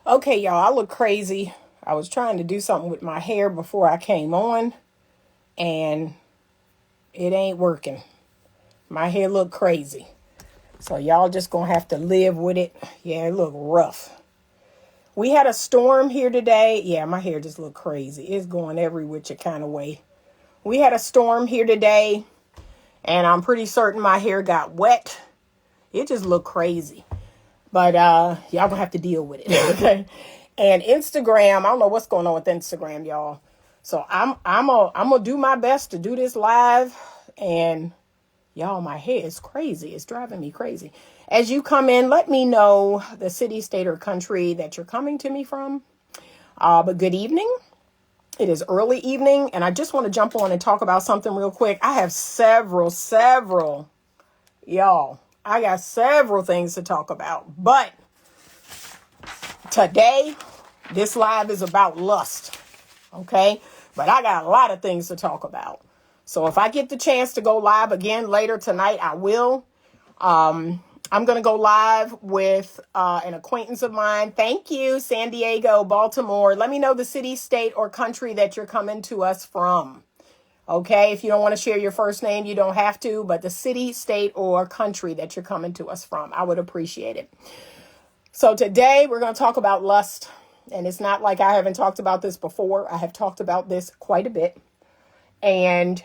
Okay, y'all, I look crazy. I was trying to do something with my hair before I came on, and it ain't working. My hair look crazy. So y'all just gonna have to live with it. Yeah, it look rough. We had a storm here today. Yeah, my hair just look crazy. It's going every which kind of way. We had a storm here today, and I'm pretty certain my hair got wet. It just looked crazy. But y'all gonna have to deal with it. Okay. And Instagram, I don't know what's going on with Instagram, y'all. So I'm gonna do my best to do this live. And y'all, my hair is crazy. It's driving me crazy. As you come in, let me know the city, state, or country that you're coming to me from. But good evening. It is early evening, and I just want to jump on and talk about something real quick. I have several, y'all. I got several things to talk about. But today, this live is about lust. Okay? But I got a lot of things to talk about. So if I get the chance to go live again later tonight, I will. I'm going to go live with an acquaintance of mine. Thank you, San Diego, Baltimore. Let me know the city, state, or country that you're coming to us from. Okay, if you don't want to share your first name, you don't have to, but the city, state, or country that you're coming to us from, I would appreciate it. So today we're going to talk about lust, and it's not like I haven't talked about this before. I have talked about this quite a bit, and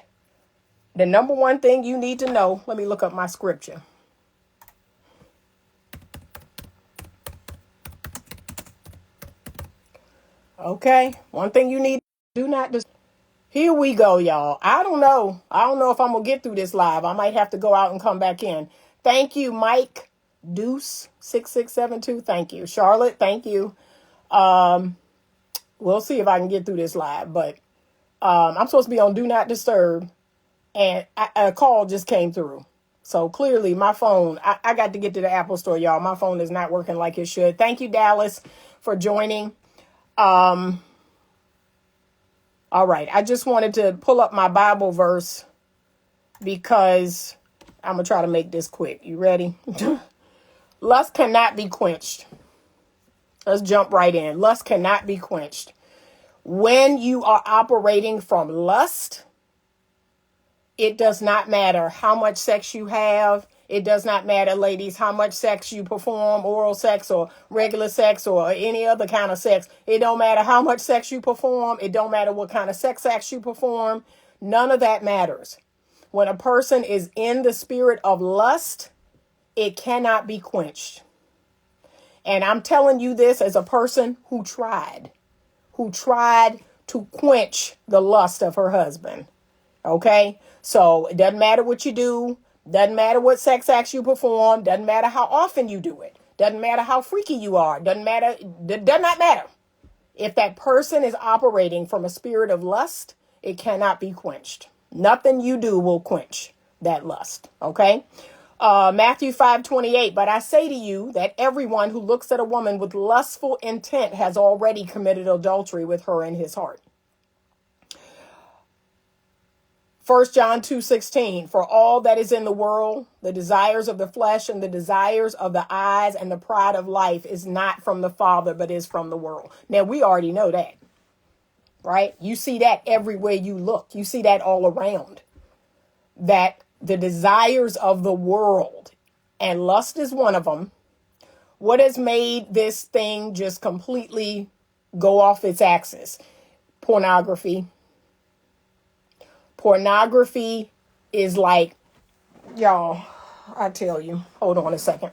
the number one thing you need to know, let me look up my scripture. Okay, one thing you need, do not Here we go, y'all. I don't know. I don't know if I'm going to get through this live. I might have to go out and come back in. Thank you, Mike Deuce 6672. Thank you. Charlotte, thank you. We'll see if I can get through this live, but I'm supposed to be on Do Not Disturb, and a call just came through. So clearly my phone, I got to get to the Apple store, y'all. My phone is not working like it should. Thank you, Dallas, for joining. All right. I just wanted to pull up my Bible verse because I'm going to try to make this quick. You ready? Lust cannot be quenched. Let's jump right in. Lust cannot be quenched. When you are operating from lust, it does not matter how much sex you have. It does not matter, ladies, how much sex you perform, oral sex or regular sex or any other kind of sex. It don't matter how much sex you perform. It don't matter what kind of sex acts you perform. None of that matters. When a person is in the spirit of lust, it cannot be quenched. And I'm telling you this as a person who tried to quench the lust of her husband. Okay? So it doesn't matter what you do. Doesn't matter what sex acts you perform. Doesn't matter how often you do it. Doesn't matter how freaky you are. Does not matter. If that person is operating from a spirit of lust, it cannot be quenched. Nothing you do will quench that lust. Okay? Matthew 5:28. But I say to you that everyone who looks at a woman with lustful intent has already committed adultery with her in his heart. 1 John 2:16, for all that is in the world, the desires of the flesh and the desires of the eyes and the pride of life is not from the Father, but is from the world. Now, we already know that, right? You see that everywhere you look. You see that all around. That the desires of the world, and lust is one of them. What has made this thing just completely go off its axis? Pornography. Pornography is like, y'all, I tell you, hold on a second.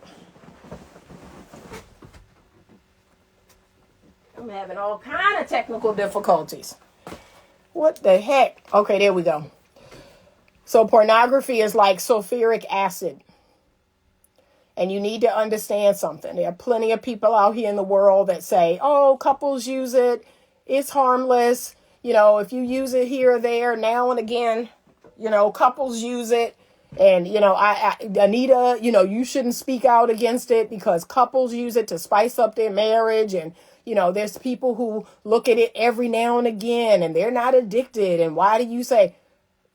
I'm having all kind of technical difficulties. What the heck? Okay, there we go. So pornography is like sulfuric acid. And you need to understand something. There are plenty of people out here in the world that say, oh, couples use it. It's harmless. You know, if you use it here or there, now and again, you know, couples use it. And, you know, Anita, you know, you shouldn't speak out against it because couples use it to spice up their marriage. And, you know, there's people who look at it every now and again and they're not addicted. And why do you say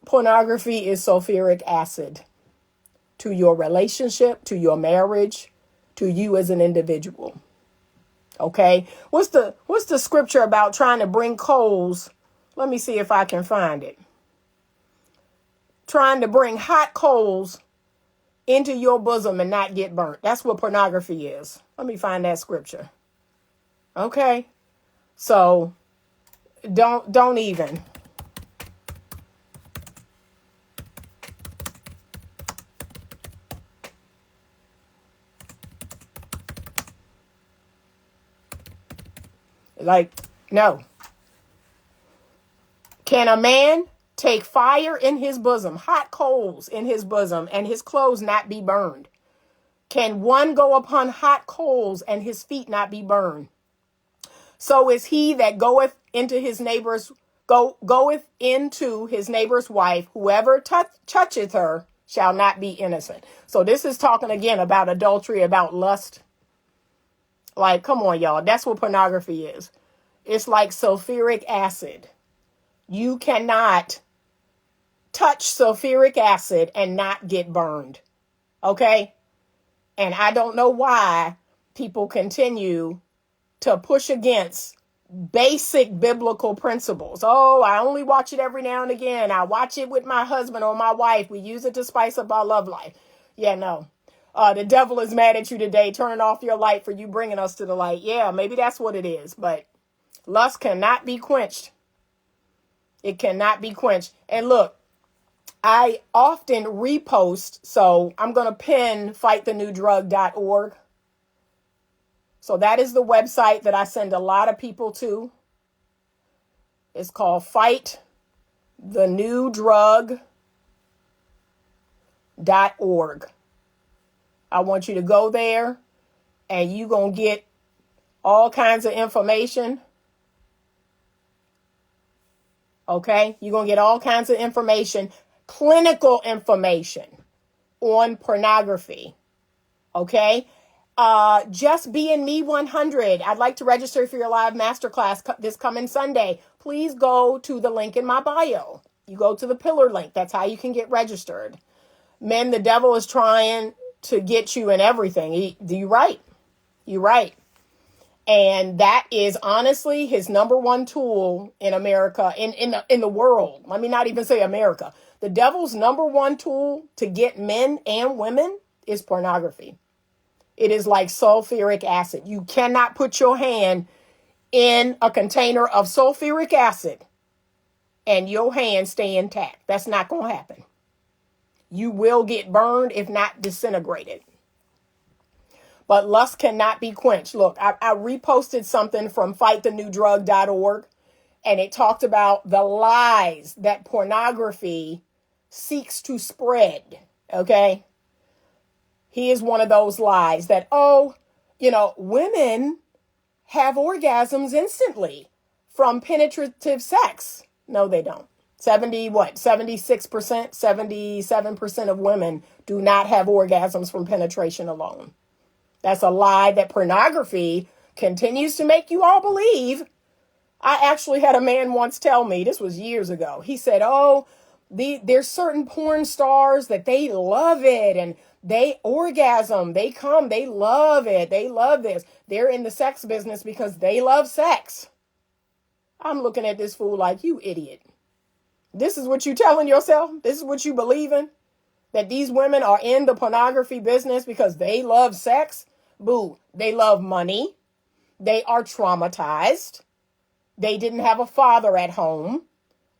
pornography is sulfuric acid to your relationship, to your marriage, to you as an individual? Okay. What's the scripture about trying to bring coals? Let me see if I can find it. Trying to bring hot coals into your bosom and not get burnt. That's what pornography is. Let me find that scripture. Okay. So don't even. Like, no. Can a man take fire in his bosom, hot coals in his bosom, and his clothes not be burned? Can one go upon hot coals and his feet not be burned? So is he that goeth into his neighbor's goeth into his neighbor's wife, whoever toucheth her shall not be innocent. So this is talking again about adultery, about lust. Like, come on, y'all. That's what pornography is. It's like sulfuric acid. You cannot touch sulfuric acid and not get burned. Okay? And I don't know why people continue to push against basic biblical principles. Oh, I only watch it every now and again. I watch it with my husband or my wife. We use it to spice up our love life. Yeah, no. The devil is mad at you today, turning off your light for you bringing us to the light. Yeah, maybe that's what it is. But lust cannot be quenched. It cannot be quenched. And look, I often repost. So I'm going to pin fightthenewdrug.org. So that is the website that I send a lot of people to. It's called fightthenewdrug.org. I want you to go there and you're going to get all kinds of information. Okay? You're going to get all kinds of information, clinical information on pornography. Okay? Just being me 100. I'd like to register for your live masterclass this coming Sunday. Please go to the link in my bio. You go to the pillar link. That's how you can get registered. Men, the devil is trying to get you in everything. You're right. You're right. And that is honestly his number one tool in America, in the world. Let me not even say America. The devil's number one tool to get men and women is pornography. It is like sulfuric acid. You cannot put your hand in a container of sulfuric acid and your hand stay intact. That's not going to happen. You will get burned, if not disintegrated. But lust cannot be quenched. Look, I reposted something from fightthenewdrug.org, and it talked about the lies that pornography seeks to spread. Okay? He is one of those lies that, women have orgasms instantly from penetrative sex. No, they don't. 76%, 77% of women do not have orgasms from penetration alone. That's a lie that pornography continues to make you all believe. I actually had a man once tell me, this was years ago. He said, there's certain porn stars that they love it and they orgasm, they come, they love it. They love this. They're in the sex business because they love sex. I'm looking at this fool like, you idiot. This is what you telling yourself? This is what you believing? That these women are in the pornography business because they love sex? Boo. They love money. They are traumatized. They didn't have a father at home,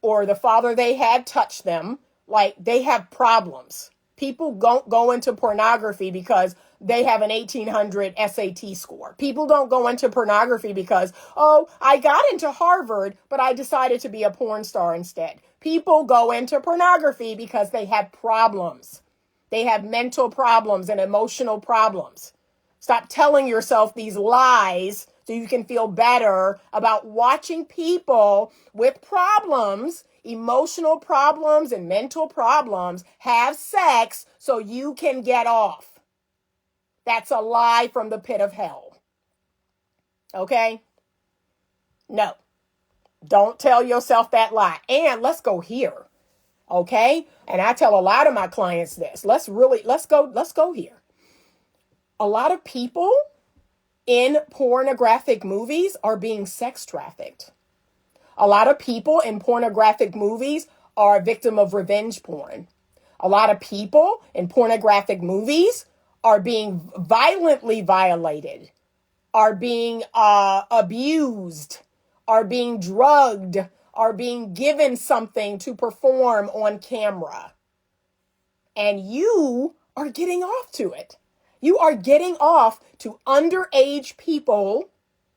or the father they had touched them. Like, they have problems. People don't go into pornography because they have an 1800 SAT score. People don't go into pornography because, I got into Harvard, but I decided to be a porn star instead. People go into pornography because they have problems. They have mental problems and emotional problems. Stop telling yourself these lies so you can feel better about watching people with problems, emotional problems and mental problems, have sex so you can get off. That's a lie from the pit of hell. Okay? No. Don't tell yourself that lie. And let's go here. Okay? And I tell a lot of my clients this. Let's go here. A lot of people in pornographic movies are being sex trafficked. A lot of people in pornographic movies are a victim of revenge porn. A lot of people in pornographic movies are being violently violated, are being abused, are being drugged, are being given something to perform on camera. And you are getting off to it. You are getting off to underage people,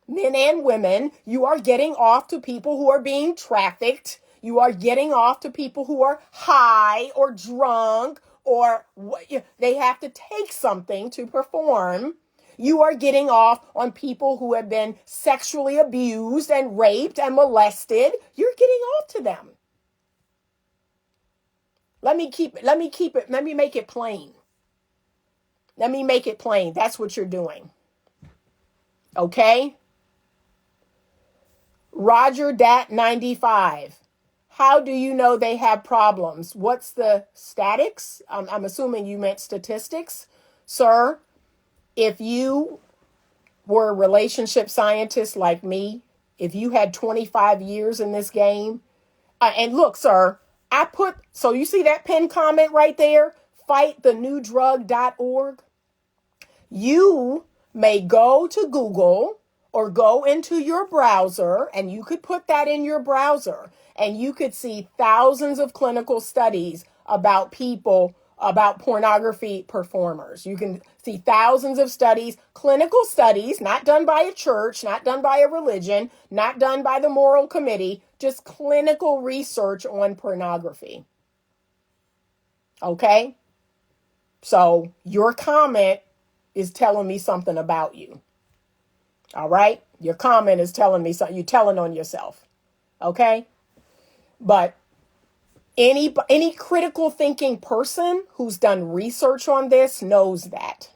men and women. You are getting off to people who are being trafficked. You are getting off to people who are high or drunk or they have to take something to perform. You are getting off on people who have been sexually abused and raped and molested. You're getting off to them. Let me make it plain. Let me make it plain. That's what you're doing. Okay? Roger Dat 95. How do you know they have problems? What's the statics? I'm assuming you meant statistics. Sir, if you were a relationship scientist like me, if you had 25 years in this game, and look, sir, so you see that pinned comment right there? Fightthenewdrug.org. You may go to Google or go into your browser, and you could put that in your browser, and you could see thousands of clinical studies about pornography performers. You can see thousands of studies, clinical studies, not done by a church, not done by a religion, not done by the moral committee, just clinical research on pornography. Okay? So your comment is telling me something about you. All right? Your comment is telling me something. You're telling on yourself. Okay? But any critical thinking person who's done research on this knows that.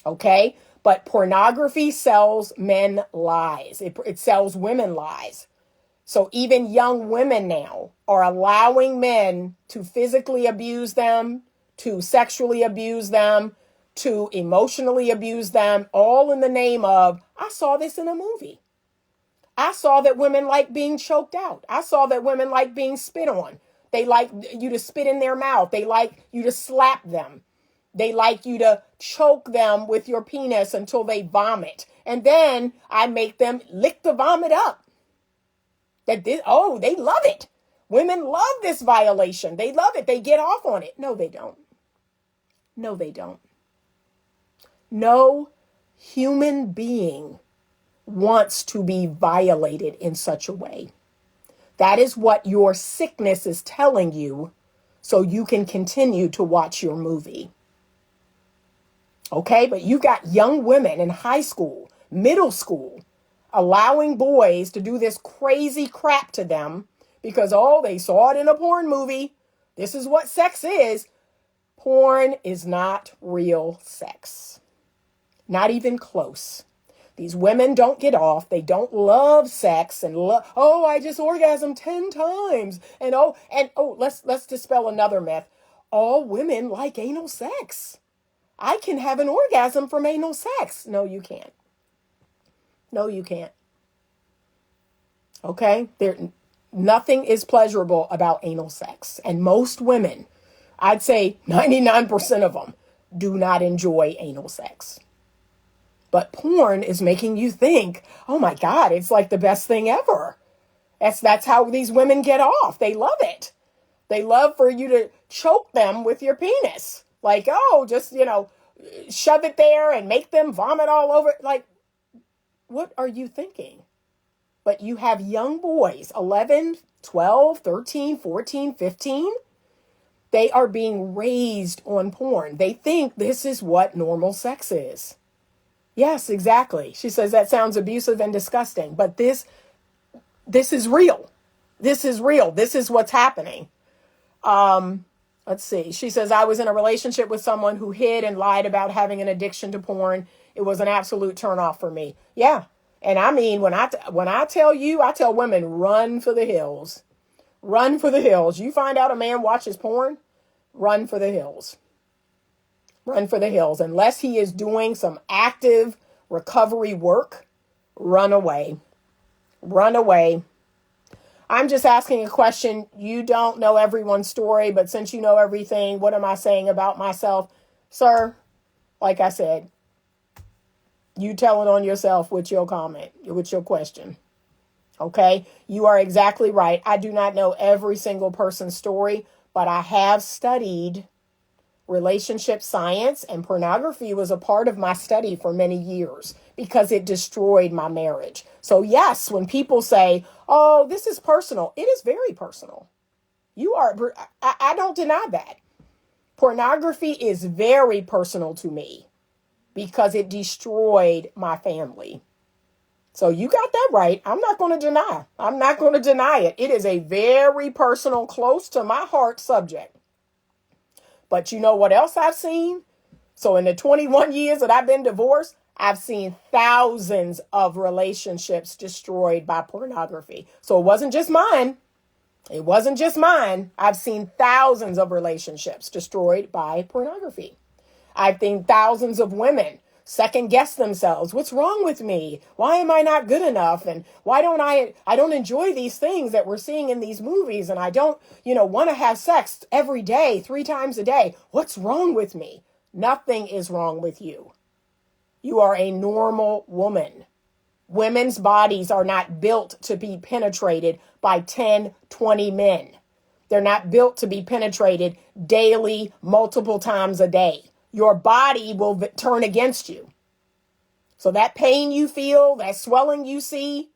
Okay? But pornography sells men lies. It sells women lies. So even young women now are allowing men to physically abuse them, to sexually abuse them, to emotionally abuse them, all in the name of, I saw this in a movie. I saw that women like being choked out. I saw that women like being spit on. They like you to spit in their mouth. They like you to slap them. They like you to choke them with your penis until they vomit. And then I make them lick the vomit up. They love it. Women love this violation. They love it. They get off on it. No, they don't. No, they don't. No human being wants to be violated in such a way. That is what your sickness is telling you, so you can continue to watch your movie. Okay, but you got young women in high school, middle school, allowing boys to do this crazy crap to them because, they saw it in a porn movie. This is what sex is. Porn is not real sex. Not even close. These women don't get off. They don't love sex and I just orgasmed 10 times. And let's dispel another myth. All women like anal sex. I can have an orgasm from anal sex. No, you can't. No, you can't. Okay? Nothing is pleasurable about anal sex. And most women, I'd say 99% of them, do not enjoy anal sex. But porn is making you think, oh my God, it's like the best thing ever. That's how these women get off. They love it. They love for you to choke them with your penis. Like, just, shove it there and make them vomit all over. Like, what are you thinking? But you have young boys, 11, 12, 13, 14, 15. They are being raised on porn. They think this is what normal sex is. Yes, exactly. She says that sounds abusive and disgusting, but this is real. This is real. This is what's happening. Let's see. She says, I was in a relationship with someone who hid and lied about having an addiction to porn. It was an absolute turnoff for me. Yeah. And I mean, when I tell women, run for the hills. Run for the hills. You find out a man watches porn, run for the hills. Run for the hills. Unless he is doing some active recovery work, run away. Run away. I'm just asking a question. You don't know everyone's story, but since you know everything, what am I saying about myself? Sir, like I said, you tell it on yourself with your comment, with your question. Okay? You are exactly right. I do not know every single person's story, but I have studied relationship science, and pornography was a part of my study for many years because it destroyed my marriage. So yes, when people say, oh, this is personal, it is very personal. I don't deny that. Pornography is very personal to me because it destroyed my family. So you got that right. I'm not going to deny. I'm not going to deny it. It is a very personal, close to my heart subject. But you know what else I've seen? So in the 21 years that I've been divorced, I've seen thousands of relationships destroyed by pornography. So it wasn't just mine. It wasn't just mine. I've seen thousands of relationships destroyed by pornography. I've seen thousands of women second guess themselves. What's wrong with me? Why am I not good enough? And why don't I don't enjoy these things that we're seeing in these movies? And I don't, want to have sex every day, 3 times a day. What's wrong with me? Nothing is wrong with you. You are a normal woman. Women's bodies are not built to be penetrated by 10, 20 men. They're not built to be penetrated daily, multiple times a day. Your body will turn against you. So that pain you feel, that swelling you see,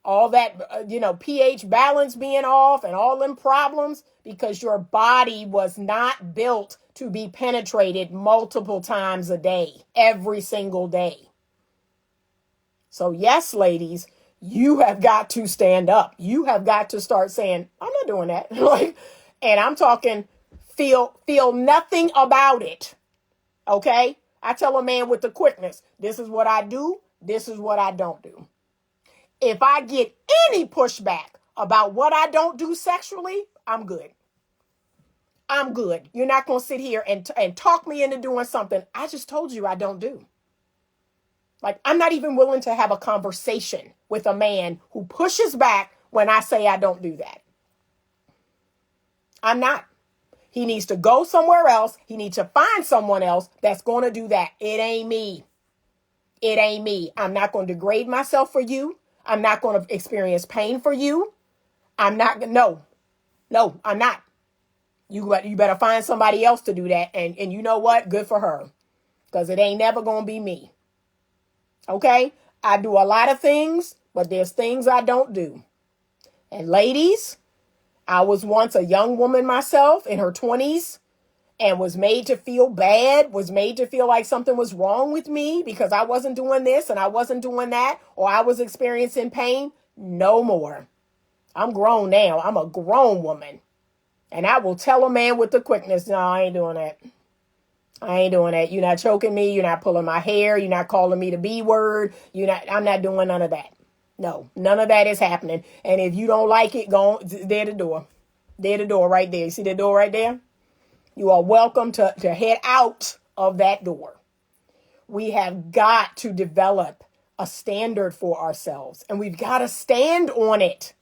all that, pH balance being off and all them problems, because your body was not built to be penetrated multiple times a day, every single day. So yes, ladies, you have got to stand up. You have got to start saying, I'm not doing that. And I'm talking, feel nothing about it. Okay? I tell a man with the quickness, this is what I do. This is what I don't do. If I get any pushback about what I don't do sexually, I'm good. I'm good. You're not going to sit here and talk me into doing something I just told you I don't do. Like, I'm not even willing to have a conversation with a man who pushes back when I say I don't do that. I'm not. He needs to go somewhere else. He needs to find someone else that's going to do that. It ain't me. It ain't me. I'm not going to degrade myself for you. I'm not going to experience pain for you. I'm not. No, I'm not. You better find somebody else to do that. And you know what? Good for her. Because it ain't never going to be me. Okay? I do a lot of things, but there's things I don't do. And ladies, I was once a young woman myself in her 20s and was made to feel bad, was made to feel like something was wrong with me because I wasn't doing this and I wasn't doing that, or I was experiencing pain. No more. I'm grown now. I'm a grown woman. And I will tell a man with the quickness, no, I ain't doing that. I ain't doing that. You're not choking me. You're not pulling my hair. You're not calling me the B word. I'm not doing none of that. No, none of that is happening. And if you don't like it, go on. There the door. There the door right there. You see the door right there? You are welcome to head out of that door. We have got to develop a standard for ourselves. And we've got to stand on it.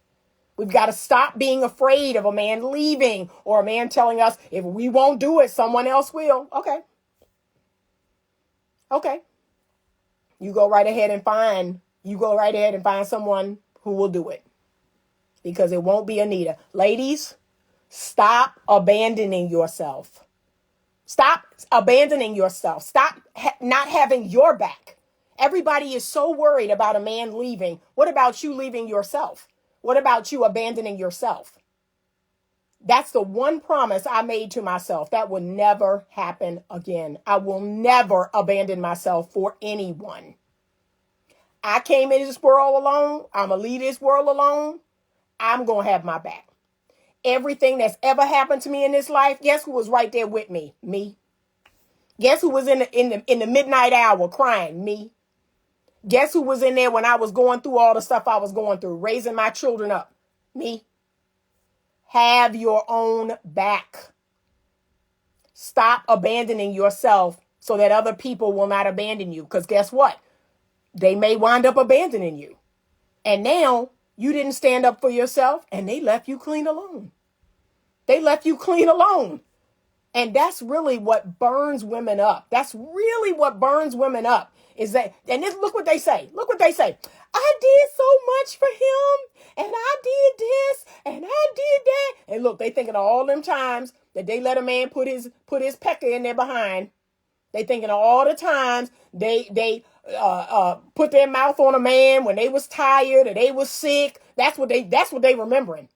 We've got to stop being afraid of a man leaving or a man telling us if we won't do it, someone else will. Okay. You go right ahead and find someone who will do it. Because it won't be Anita. Ladies, stop abandoning yourself. Stop abandoning yourself. Stop not having your back. Everybody is so worried about a man leaving. What about you leaving yourself? What about you abandoning yourself? That's the one promise I made to myself. That will never happen again. I will never abandon myself for anyone. I came into this world alone. I'm going to leave this world alone. I'm going to have my back. Everything that's ever happened to me in this life, guess who was right there with me? Me. Guess who was in the midnight hour crying? Me. Guess who was in there when I was going through all the stuff I was going through, raising my children up? Me. Have your own back. Stop abandoning yourself so that other people will not abandon you. Because guess what? They may wind up abandoning you. And now you didn't stand up for yourself and they left you clean alone. They left you clean alone. And that's really what burns women up. That's really what burns women up is that, and this, look what they say. Look what they say. I did so much for him and I did this and I did that. And look, they thinking of all them times that they let a man put his pecker in their behind. They thinking of all the times they put their mouth on a man when they was tired or they was sick. That's what they remembering.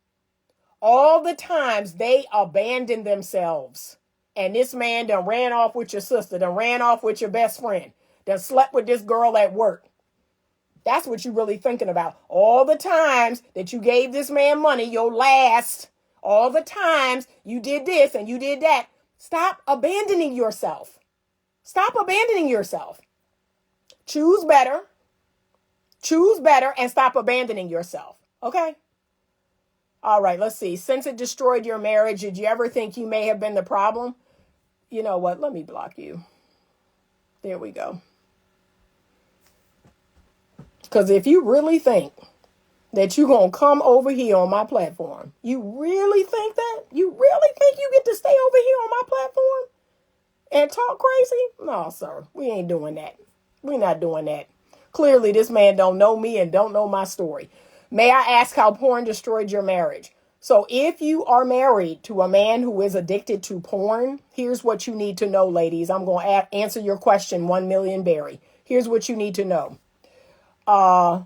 All the times they abandoned themselves. And this man done ran off with your sister, done ran off with your best friend, done slept with this girl at work. That's what you're really thinking about. All the times that you gave this man money, your last, all the times you did this and you did that. Stop abandoning yourself. Stop abandoning yourself. Choose better. Choose better and stop abandoning yourself. Okay? All right, let's see. Since it destroyed your marriage, did you ever think you may have been the problem? You know what? Let me block you. There we go. Because if you really think that you're going to come over here on my platform, you really think that? You really think you get to stay over here on my platform and talk crazy? No, sir. We ain't doing that. We're not doing that. Clearly, this man don't know me and don't know my story. May I ask how porn destroyed your marriage? So if you are married to a man who is addicted to porn, here's what you need to know, ladies. I'm going to answer your question, 1 million Barry. Here's what you need to know. Yeah,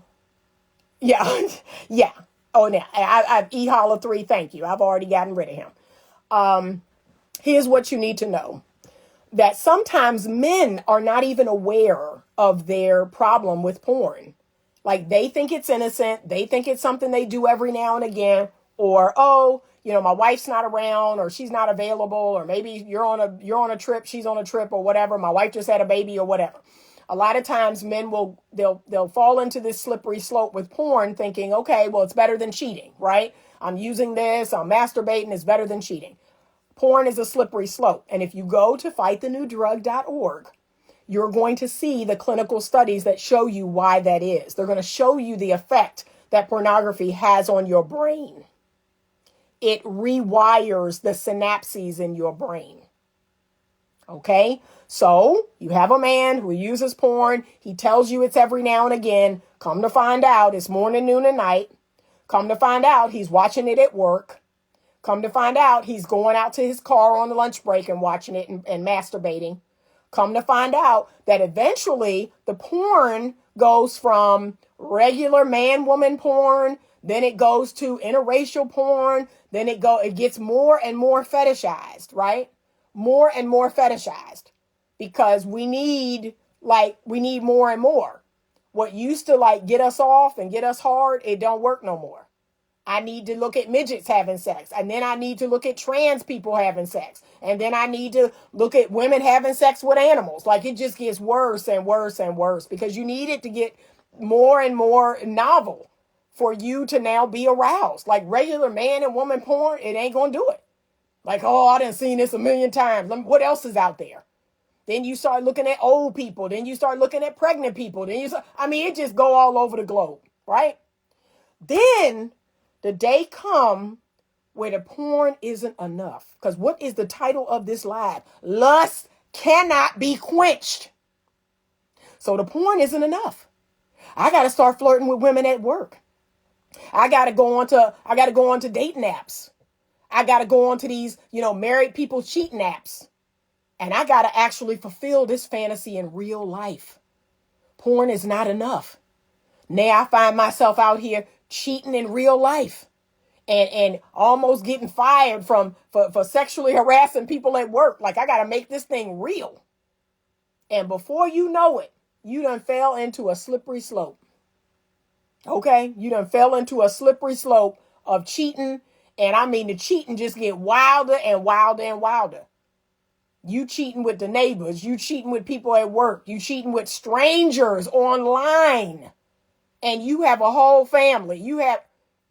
yeah. Oh, now I've E-Holler 3. Thank you. I've already gotten rid of him. Here's what you need to know. That sometimes men are not even aware of their problem with porn. Like they think it's innocent. They think it's something they do every now and again. Or, oh, you know, my wife's not around or she's not available. Or maybe you're on a trip, she's on a trip or whatever. My wife just had a baby or whatever. A lot of times men they'll fall into this slippery slope with porn thinking, okay, well, it's better than cheating, right? I'm using this, I'm masturbating, it's better than cheating. Porn is a slippery slope. And if you go to fightthenewdrug.org, you're going to see the clinical studies that show you why that is. They're going to show you the effect that pornography has on your brain. It rewires the synapses in your brain. Okay? So you have a man who uses porn. He tells you it's every now and again. Come to find out, it's morning, noon, and night. Come to find out, he's watching it at work. Come to find out, he's going out to his car on the lunch break and watching it and masturbating. Come to find out that eventually the porn goes from regular man-woman porn, then it goes to interracial porn, then it gets more and more fetishized, right? More and more fetishized because we need more and more. What used to get us off and get us hard, it don't work no more. I need to look at midgets having sex. And then I need to look at trans people having sex. And then I need to look at women having sex with animals. Like it just gets worse and worse and worse because you need it to get more and more novel for you to now be aroused. Like regular man and woman porn, it ain't going to do it. Like, oh, I done seen this a million times. What else is out there? Then you start looking at old people. Then you start looking at pregnant people. It just go all over the globe, right? Then the day come where the porn isn't enough. Because what is the title of this live? Lust cannot be quenched. So the porn isn't enough. I got to start flirting with women at work. I got to go on to dating apps. I got to go on to these, married people cheating apps. And I got to actually fulfill this fantasy in real life. Porn is not enough. Now I find myself out here cheating in real life and almost getting fired for sexually harassing people at work. Like I got to make this thing real. And before you know it, you done fell into a slippery slope. Okay? You done fell into a slippery slope of cheating. And I mean, the cheating just get wilder and wilder and wilder. You cheating with the neighbors. You cheating with people at work. You cheating with strangers online. And you have a whole family.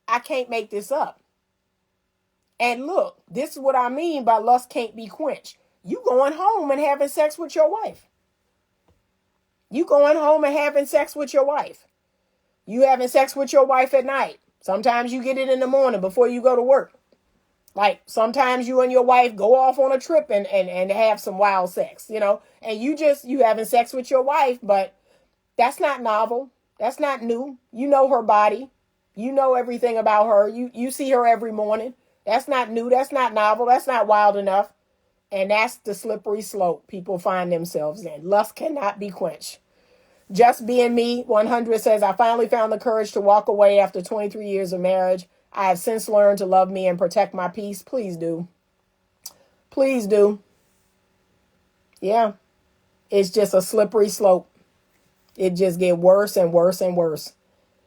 I can't make this up. And look, this is what I mean by lust can't be quenched. You going home and having sex with your wife. You going home and having sex with your wife. You having sex with your wife at night. Sometimes you get it in the morning before you go to work. Like sometimes you and your wife go off on a trip and have some wild sex, and you having sex with your wife, but that's not novel. That's not new. You know her body. You know everything about her. You see her every morning. That's not new. That's not novel. That's not wild enough. And that's the slippery slope people find themselves in. Lust cannot be quenched. Just Being Me 100 says, I finally found the courage to walk away after 23 years of marriage. I have since learned to love me and protect my peace. Please do. Please do. Yeah. It's just a slippery slope. It just get worse and worse and worse.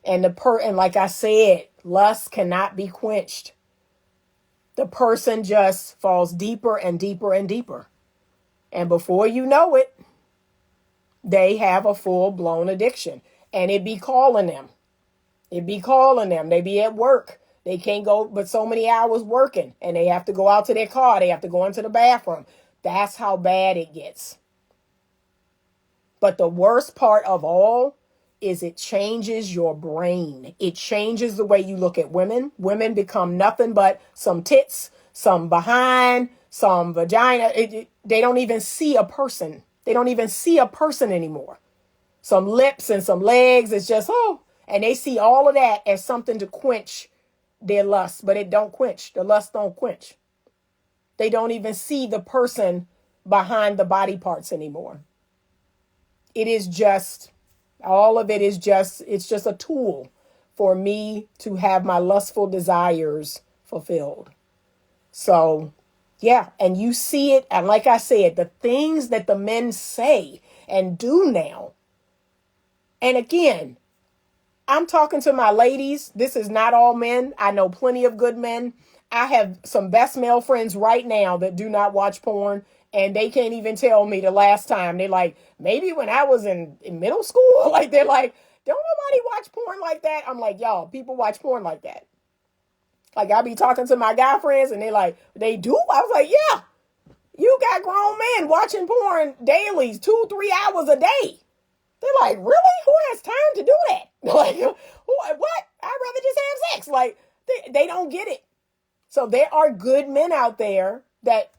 And and like I said, lust cannot be quenched. The person just falls deeper and deeper and deeper. And before you know it, they have a full-blown addiction. And it be calling them. It be calling them. They be at work. They can't go but so many hours working. And they have to go out to their car. They have to go into the bathroom. That's how bad it gets. But the worst part of all is it changes your brain. It changes the way you look at women. Women become nothing but some tits, some behind, some vagina. They don't even see a person. They don't even see a person anymore. Some lips and some legs. It's just, and they see all of that as something to quench their lust, but it don't quench. The lust don't quench. They don't even see the person behind the body parts anymore. It is just, all of it is just, it's just a tool for me to have my lustful desires fulfilled. So, yeah, and you see it, and like I said, the things that the men say and do now. And again, I'm talking to my ladies. This is not all men. I know plenty of good men. I have some best male friends right now that do not watch porn, and they can't even tell me the last time. They're like, maybe when I was in middle school. Like, they're like, don't nobody watch porn like that? I'm like, y'all, people watch porn like that. Like, I be talking to my guy friends, and they like, they do? I was like, yeah, you got grown men watching porn daily, 2-3 hours a day. They're like, really? Who has time to do that? Like, what? I'd rather just have sex. Like, they don't get it. So there are good men out there that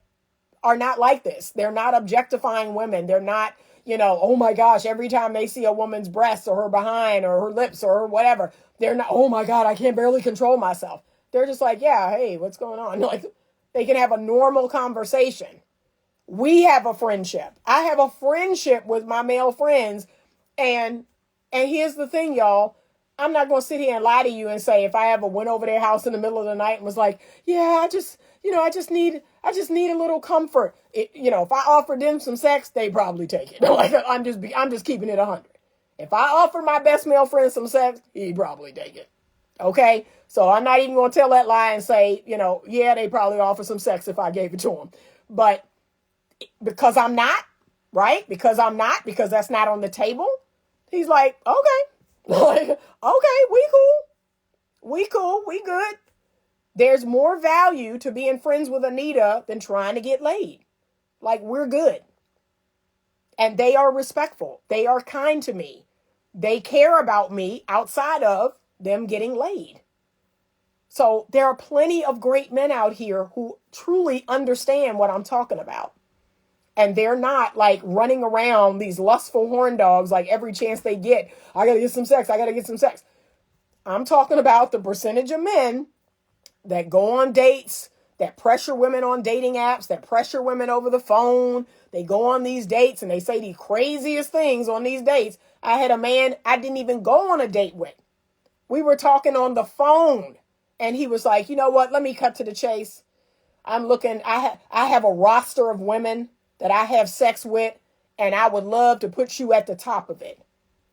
are not like this. They're not objectifying women. They're not, oh my gosh, every time they see a woman's breasts or her behind or her lips or her whatever, they're not, oh my God, I can't barely control myself. They're just like, yeah, hey, what's going on? Like, they can have a normal conversation. We have a friendship. I have a friendship with my male friends. And here's the thing, y'all. I'm not going to sit here and lie to you and say if I ever went over their house in the middle of the night and was like, yeah, I just need a little comfort. If I offered them some sex, they probably take it. Like, I'm just keeping it 100. If I offered my best male friend some sex, he'd probably take it. Okay? So I'm not even going to tell that lie and say, yeah, they probably offer some sex if I gave it to them. But because I'm not, right? Because that's not on the table. He's like, okay. Like, okay, we cool, we good. There's more value to being friends with Anita than trying to get laid. Like, we're good. And they are respectful. They are kind to me. They care about me outside of them getting laid. So there are plenty of great men out here who truly understand what I'm talking about. And they're not like running around these lustful horn dogs like every chance they get. I got to get some sex. I got to get some sex. I'm talking about the percentage of men that go on dates, that pressure women on dating apps, that pressure women over the phone. They go on these dates and they say the craziest things on these dates. I had a man I didn't even go on a date with. We were talking on the phone and he was like, you know what? Let me cut to the chase. I'm looking, I have a roster of women that I have sex with, and I would love to put you at the top of it.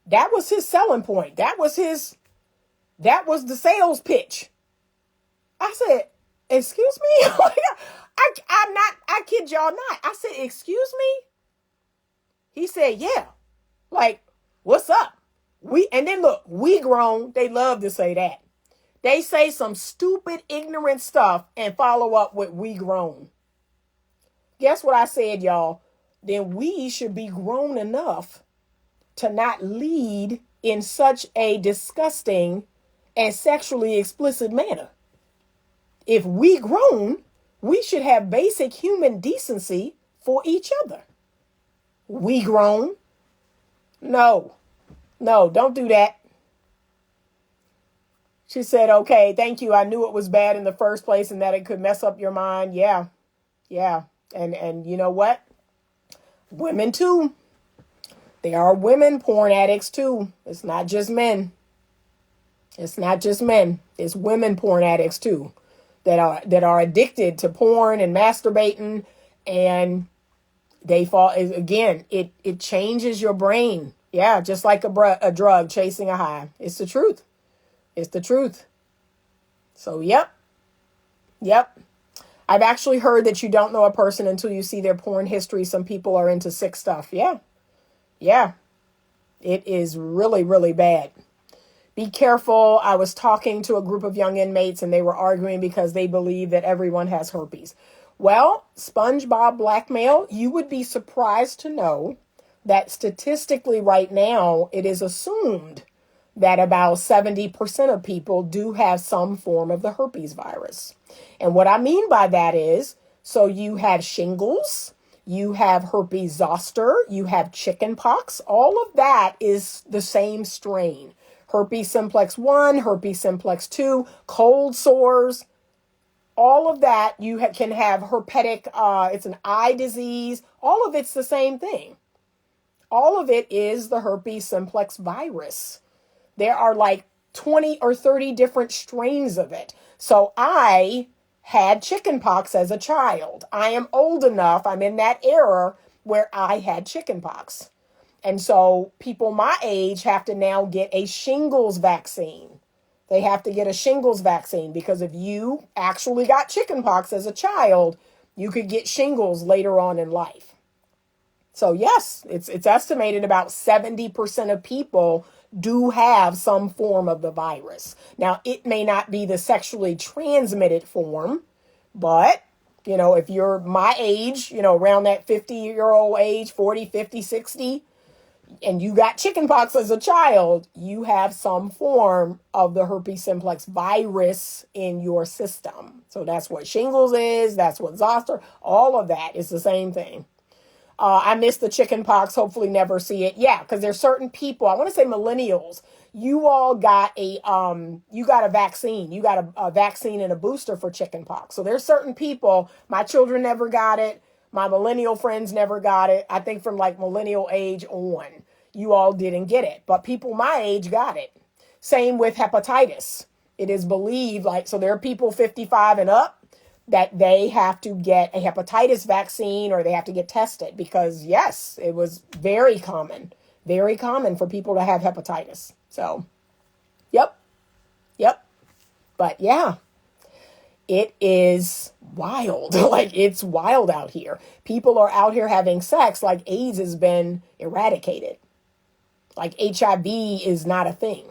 That was his selling point. That was the sales pitch. I said, excuse me? I kid y'all not. I said, excuse me? He said, yeah. Like, what's up? And then look, we grown. They love to say that. They say some stupid, ignorant stuff and follow up with we grown. Guess what I said, y'all? Then we should be grown enough to not lead in such a disgusting and sexually explicit manner. If we grown, we should have basic human decency for each other. We grown. No, don't do that. She said, okay, thank you. I knew it was bad in the first place and that it could mess up your mind. Yeah. And you know what? Women too. There are women porn addicts too. It's not just men. It's women porn addicts too that are addicted to porn and masturbating, and they fall again. It changes your brain. Yeah, just like a drug chasing a high. It's the truth. So, yep. I've actually heard that you don't know a person until you see their porn history. Some people are into sick stuff. Yeah. It is really, really bad. Be careful. I was talking to a group of young inmates and they were arguing because they believe that everyone has herpes. Well, SpongeBob blackmail, you would be surprised to know that statistically right now, it is assumed that about 70% of people do have some form of the herpes virus. And what I mean by that is, so you have shingles, you have herpes zoster, you have chickenpox. All of that is the same strain. Herpes simplex 1, herpes simplex 2, cold sores, all of that. You can have herpetic, it's an eye disease. All of it's the same thing. All of it is the herpes simplex virus. There are like 20 or 30 different strains of it. So I had chickenpox as a child. I am old enough, I'm in that era where I had chickenpox. And so people my age have to now get a shingles vaccine. They have to get a shingles vaccine because if you actually got chickenpox as a child, you could get shingles later on in life. So yes, it's estimated about 70% of people do have some form of the virus. Now, it may not be the sexually transmitted form, but, if you're my age, around that 50-year-old age, 40, 50, 60, and you got chickenpox as a child, you have some form of the herpes simplex virus in your system. So that's what shingles is. That's what zoster, all of that is the same thing. I missed the chicken pox, hopefully never see it. Yeah, because there's certain people, I want to say millennials, you all got a vaccine. You got a vaccine and a booster for chicken pox. So there's certain people, my children never got it. My millennial friends never got it. I think from like millennial age on, you all didn't get it. But people my age got it. Same with hepatitis. It is believed so there are people 55 and up that they have to get a hepatitis vaccine or they have to get tested because, yes, it was very common for people to have hepatitis. So, yep. But yeah, it is wild. It's wild out here. People are out here having sex like AIDS has been eradicated. Like HIV is not a thing.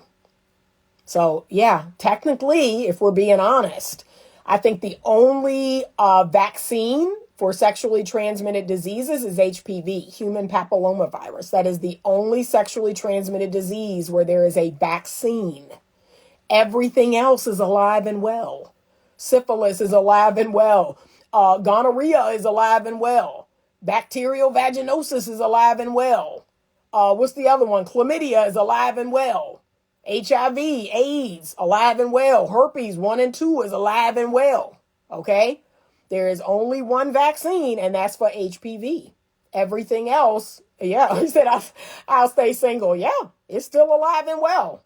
So, yeah, technically, if we're being honest, I think the only vaccine for sexually transmitted diseases is HPV, human papillomavirus. That is the only sexually transmitted disease where there is a vaccine. Everything else is alive and well. Syphilis is alive and well. Gonorrhea is alive and well. Bacterial vaginosis is alive and well. What's the other one? Chlamydia is alive and well. HIV, AIDS, alive and well. Herpes 1 and 2 is alive and well. Okay? There is only one vaccine, and that's for HPV. Everything else, yeah, he said, I'll stay single. Yeah, it's still alive and well.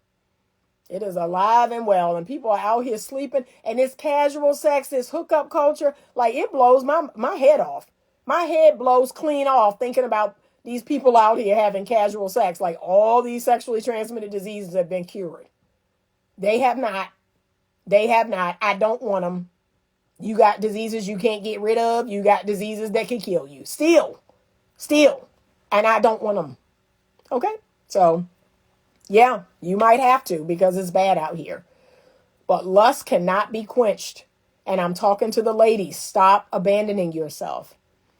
It is alive and well, and people are out here sleeping, and this casual sex, this hookup culture, it blows my head off. My head blows clean off thinking about these people out here having casual sex, all these sexually transmitted diseases have been cured. They have not. I don't want them. You got diseases you can't get rid of. You got diseases that can kill you. Still. And I don't want them. Okay? So, yeah, you might have to because it's bad out here. But lust cannot be quenched. And I'm talking to the ladies. Stop abandoning yourself.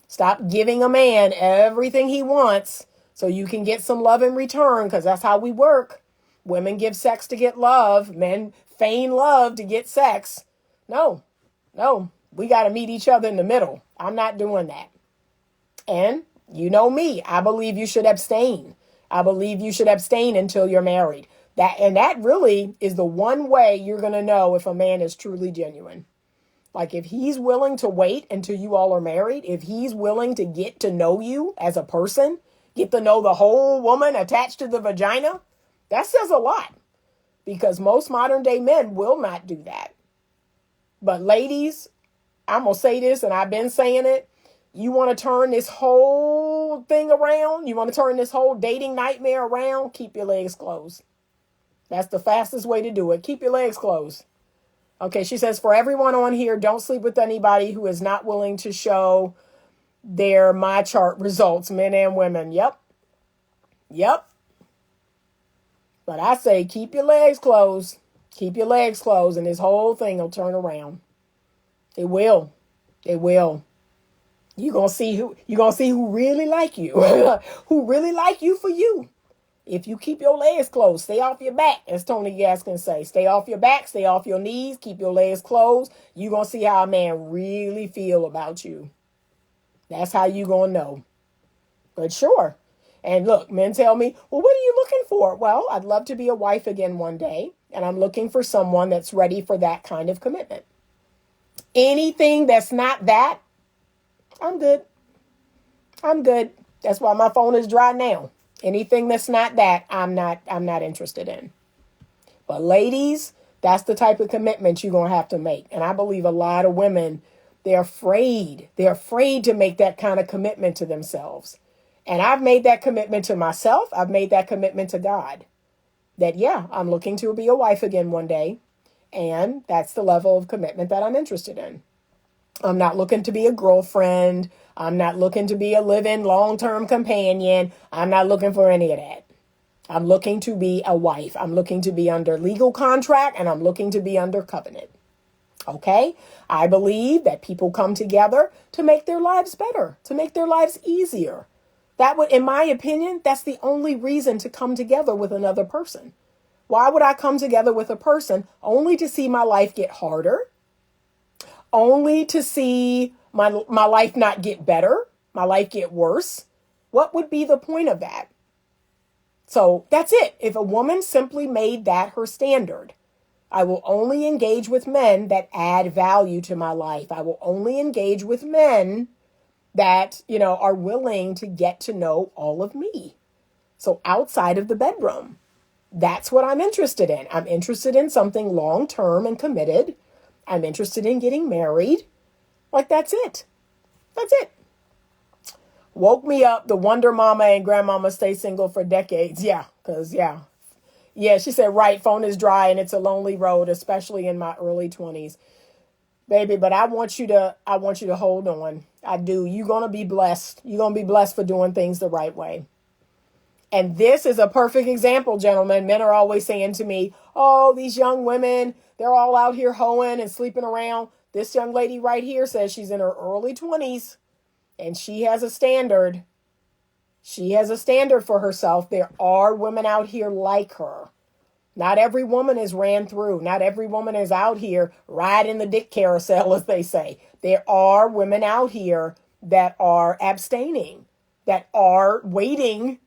Stop giving a man everything he wants So you can get some love in return, because that's how we work. Women give sex to get love. Men feign love to get sex. No, we got to meet each other in the middle. I'm not doing that. And you know me, I believe you should abstain. I believe you should abstain until you're married. That really is the one way you're going to know if a man is truly genuine. Like, if he's willing to wait until you all are married, if he's willing to get to know you as a person, get to know the whole woman attached to the vagina, that says a lot, because most modern day men will not do that. But ladies, I'm going to say this, and I've been saying it. You want to turn this whole thing around? You want to turn this whole dating nightmare around? Keep your legs closed. That's the fastest way to do it. Keep your legs closed. Okay, she says, for everyone on here, don't sleep with anybody who is not willing to show their My Chart results, men and women. Yep. But I say, keep your legs closed. Keep your legs closed, and this whole thing will turn around. It will. You're going to see who really like you, who really like you for you. If you keep your legs closed, stay off your back, as Tony Gaskin say. Stay off your back, stay off your knees, keep your legs closed. You're going to see how a man really feel about you. That's how you going to know. But sure. And look, men tell me, well, what are you looking for? Well, I'd love to be a wife again one day, and I'm looking for someone that's ready for that kind of commitment. Anything that's not that, I'm good. That's why my phone is dry now. Anything that's not that, I'm not interested in. But ladies, that's the type of commitment you're going to have to make. And I believe a lot of women, they're afraid. They're afraid to make that kind of commitment to themselves. And I've made that commitment to myself. I've made that commitment to God. That, yeah, I'm looking to be a wife again one day. And that's the level of commitment that I'm interested in. I'm not looking to be a girlfriend. I'm not looking to be a live-in long-term companion. I'm not looking for any of that. I'm looking to be a wife. I'm looking to be under legal contract, and I'm looking to be under covenant. Okay? I believe that people come together to make their lives better, to make their lives easier. That would, in my opinion, that's the only reason to come together with another person. Why would I come together with a person only to see my life get harder? Only to see my life not get better, my life get worse? What would be the point of that? So that's it. If a woman simply made that her standard, I will only engage with men that add value to my life. I will only engage with men that, are willing to get to know all of me. So outside of the bedroom, that's what I'm interested in. I'm interested in something long-term and committed. I'm interested in getting married. Like, that's it. Woke me up. The Wonder Mama and Grandmama stay single for decades. Yeah, she said, right, phone is dry and it's a lonely road, especially in my early 20s. Baby, but I want you to hold on. I do. You're going to be blessed. You're going to be blessed for doing things the right way. And this is a perfect example, gentlemen. Men are always saying to me, oh, these young women, they're all out here hoeing and sleeping around. This young lady right here says she's in her early 20s and she has a standard. She has a standard for herself. There are women out here like her. Not every woman is ran through. Not every woman is out here riding the dick carousel, as they say. There are women out here that are abstaining, that are waiting,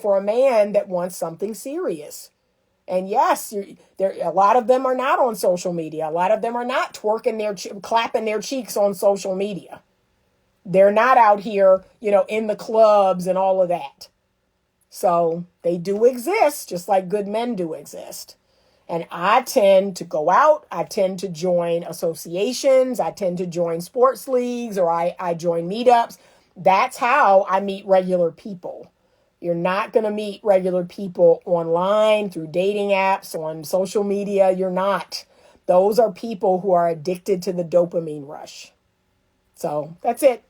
for a man that wants something serious. And yes, a lot of them are not on social media. A lot of them are not twerking clapping their cheeks on social media. They're not out here, in the clubs and all of that. So they do exist, just like good men do exist. And I tend to go out. I tend to join associations. I tend to join sports leagues, or I join meetups. That's how I meet regular people. You're not going to meet regular people online, through dating apps, on social media. You're not. Those are people who are addicted to the dopamine rush. So that's it.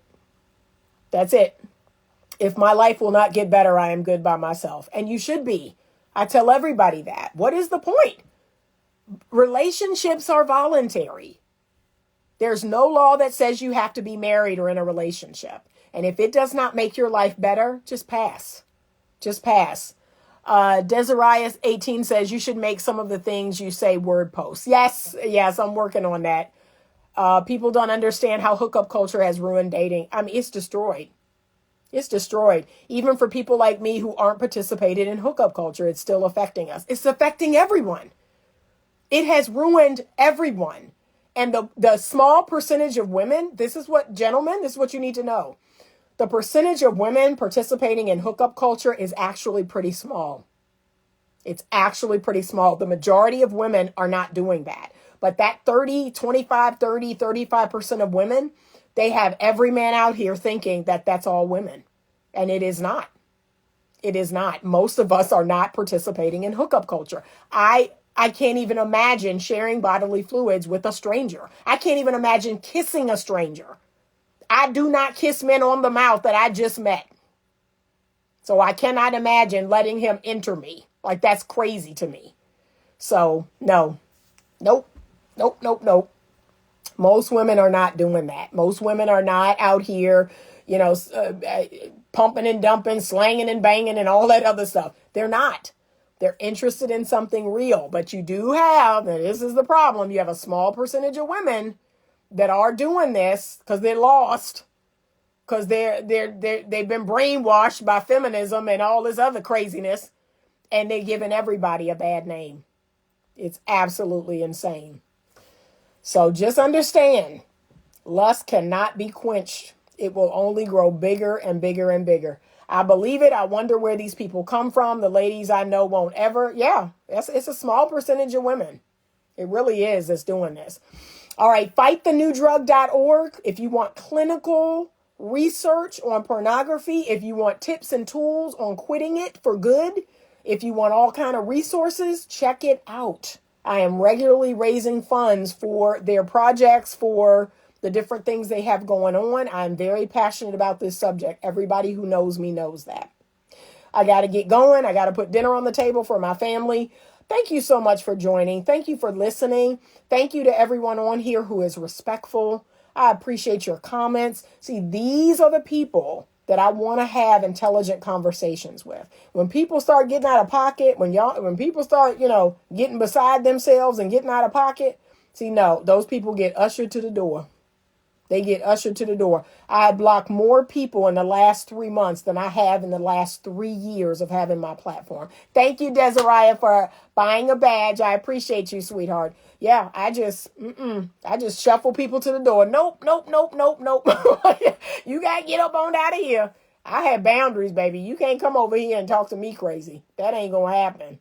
If my life will not get better, I am good by myself. And you should be. I tell everybody that. What is the point? Relationships are voluntary. There's no law that says you have to be married or in a relationship. And if it does not make your life better, just pass. Just pass. Desiree 18 says you should make some of the things you say word posts. Yes, I'm working on that. People don't understand how hookup culture has ruined dating. I mean, it's destroyed. It's destroyed. Even for people like me who aren't participated in hookup culture, it's still affecting us. It's affecting everyone. It has ruined everyone. And the small percentage of women, this is what you need to know. The percentage of women participating in hookup culture is actually pretty small. It's actually pretty small. The majority of women are not doing that. But that 35% of women, they have every man out here thinking that that's all women. And it is not. It is not. Most of us are not participating in hookup culture. I can't even imagine sharing bodily fluids with a stranger. I can't even imagine kissing a stranger. I do not kiss men on the mouth that I just met. So I cannot imagine letting him enter me. Like, that's crazy to me. So, no. Nope. Most women are not doing that. Most women are not out here, pumping and dumping, slanging and banging and all that other stuff. They're not. They're interested in something real. But you do have, and this is the problem, you have a small percentage of women that are doing this because they're lost, because they've been brainwashed by feminism and all this other craziness, and they're giving everybody a bad name. It's absolutely insane. So just understand, lust cannot be quenched. It will only grow bigger and bigger and bigger. I believe it. I wonder where these people come from. The ladies I know won't ever. Yeah, it's a small percentage of women. It really is that's doing this. All right, fightthenewdrug.org. If you want clinical research on pornography, if you want tips and tools on quitting it for good, if you want all kind of resources, check it out. I am regularly raising funds for their projects, for the different things they have going on. I'm very passionate about this subject. Everybody who knows me knows that. I got to get going. I got to put dinner on the table for my family. Thank you so much for joining. Thank you for listening. Thank you to everyone on here who is respectful. I appreciate your comments. See, these are the people that I want to have intelligent conversations with. When people start getting out of pocket, when people start, getting beside themselves and getting out of pocket, see, no, those people get ushered to the door. They get ushered to the door. I blocked more people in the last 3 months than I have in the last 3 years of having my platform. Thank you, Desiree, for buying a badge. I appreciate you, sweetheart. Yeah, I just shuffle people to the door. Nope. You got to get up on out of here. I have boundaries, baby. You can't come over here and talk to me crazy. That ain't going to happen.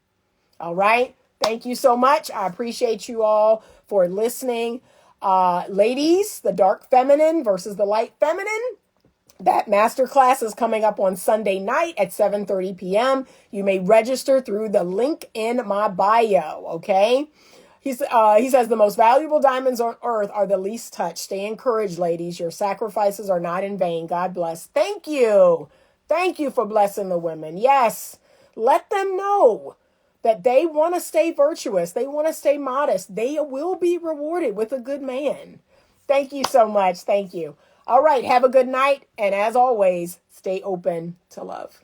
All right. Thank you so much. I appreciate you all for listening. Ladies, the dark feminine versus the light feminine. That masterclass is coming up on Sunday night at 7:30 p.m. You may register through the link in my bio, okay? He says the most valuable diamonds on earth are the least touched. Stay encouraged, ladies. Your sacrifices are not in vain. God bless. Thank you. Thank you for blessing the women. Yes. Let them know that they want to stay virtuous. They want to stay modest. They will be rewarded with a good man. Thank you so much. Thank you. All right. Have a good night. And as always, stay open to love.